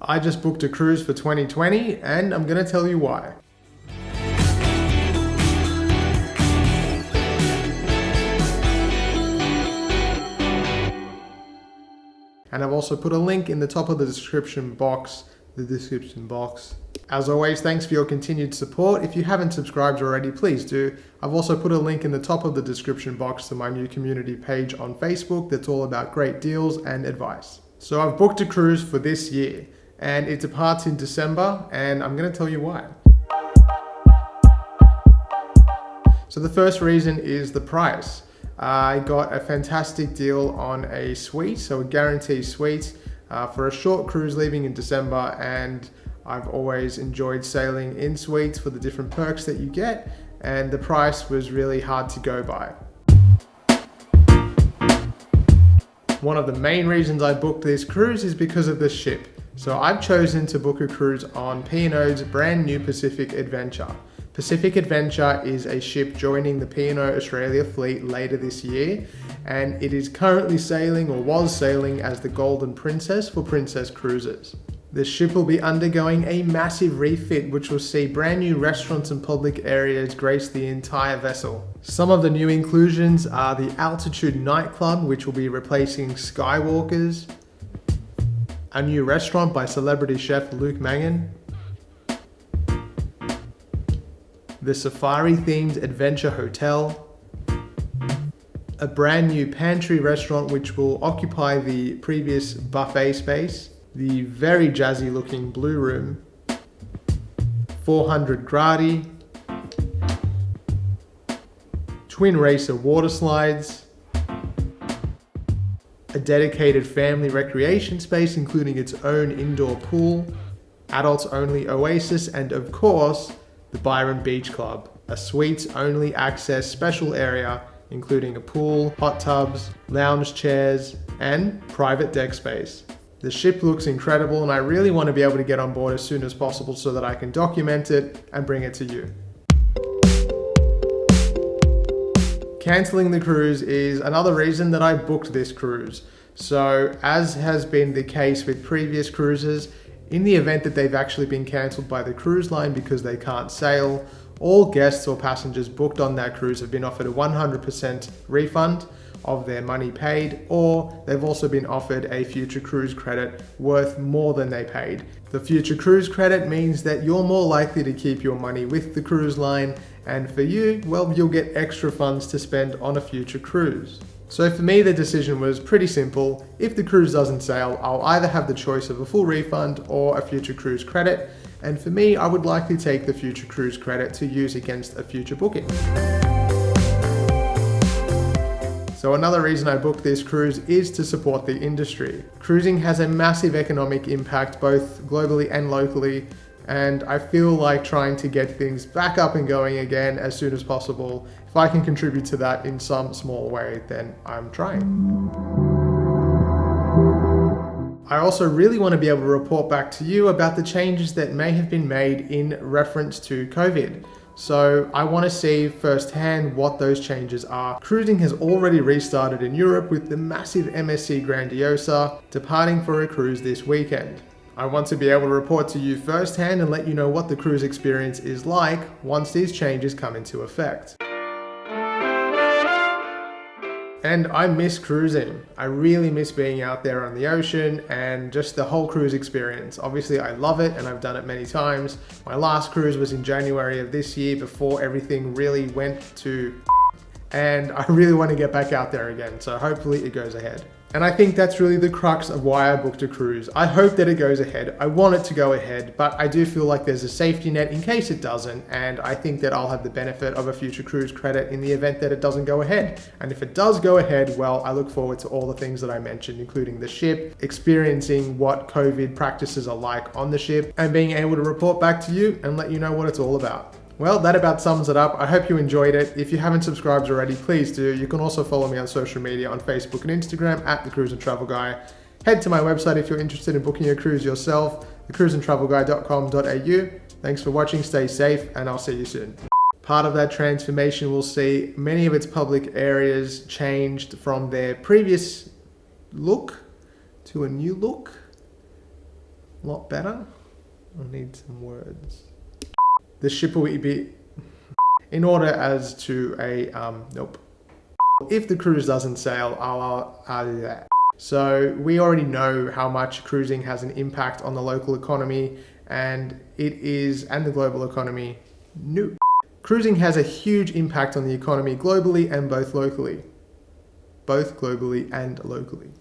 I just booked a cruise for 2020 and I'm going to tell you why. And I've also put a link in the top of the description box. As always, thanks for your continued support. If you haven't subscribed already, please do. I've also put a link in the top of the description box to my new community page on Facebook that's all about great deals and advice. So I've booked a cruise for this year and it departs in December and I'm going to tell you why. So the first reason is the price. I got a fantastic deal on a suite, so a guarantee suite for a short cruise leaving in December, and I've always enjoyed sailing in suites for the different perks that you get, and the price was really hard to go by. One of the main reasons I booked this cruise is because of the ship. So I've chosen to book a cruise on P&O's brand new Pacific Adventure. Pacific Adventure is a ship joining the P&O Australia fleet later this year, and it is currently sailing or was sailing as the Golden Princess for Princess Cruises. The ship will be undergoing a massive refit which will see brand new restaurants and public areas grace the entire vessel. Some of the new inclusions are the Altitude nightclub, which will be replacing Skywalkers, a new restaurant by celebrity chef Luke Mangan, the safari-themed Adventure Hotel, a brand new pantry restaurant which will occupy the previous buffet space, the very jazzy looking Blue Room, 400 Gradi, Twin Racer water slides, a dedicated family recreation space including its own indoor pool, adults only oasis, and of course, the Byron Beach Club, a suites-only access special area including a pool, hot tubs, lounge chairs, and private deck space. The ship looks incredible and I really want to be able to get on board as soon as possible so that I can document it and bring it to you. Cancelling the cruise is another reason that I booked this cruise. So, as has been the case with previous cruises, in the event that they've actually been cancelled by the cruise line because they can't sail, all guests or passengers booked on that cruise have been offered a 100% refund of their money paid, or they've also been offered a future cruise credit worth more than they paid. The future cruise credit means that you're more likely to keep your money with the cruise line, and for you, well, you'll get extra funds to spend on a future cruise. So for me, the decision was pretty simple. If the cruise doesn't sail, I'll either have the choice of a full refund or a future cruise credit. And for me, I would likely take the future cruise credit to use against a future booking. So another reason I booked this cruise is to support the industry. Cruising has a massive economic impact both globally and locally, and I feel like trying to get things back up and going again as soon as possible. If I can contribute to that in some small way, then I'm trying. I also really want to be able to report back to you about the changes that may have been made in reference to COVID. So I want to see firsthand what those changes are. Cruising has already restarted in Europe with the massive MSC Grandiosa departing for a cruise this weekend. I want to be able to report to you firsthand and let you know what the cruise experience is like once these changes come into effect. And I miss cruising. I really miss being out there on the ocean and just the whole cruise experience. Obviously, I love it and I've done it many times. My last cruise was in January of this year before everything really went to and I really want to get back out there again. So hopefully it goes ahead. And I think that's really the crux of why I booked a cruise. I hope that it goes ahead. I want it to go ahead, but I do feel like there's a safety net in case it doesn't. And I think that I'll have the benefit of a future cruise credit in the event that it doesn't go ahead. And if it does go ahead, well, I look forward to all the things that I mentioned, including the ship, experiencing what COVID practices are like on the ship, and being able to report back to you and let you know what it's all about. Well, that about sums it up. I hope you enjoyed it. If you haven't subscribed already, please do. You can also follow me on social media on Facebook and Instagram at The Cruise and Travel Guy. Head to my website if you're interested in booking a cruise yourself, thecruiseandtravelguy.com.au. Thanks for watching, stay safe, and I'll see you soon. Part of that transformation will see many of its public areas changed from their previous look to a new look. lot better. I need some words. The ship will be in order as to a nope. If the cruise doesn't sail, so we already know how much cruising has an impact on the local economy and the global economy. No. Cruising has a huge impact on the economy globally and both globally and locally.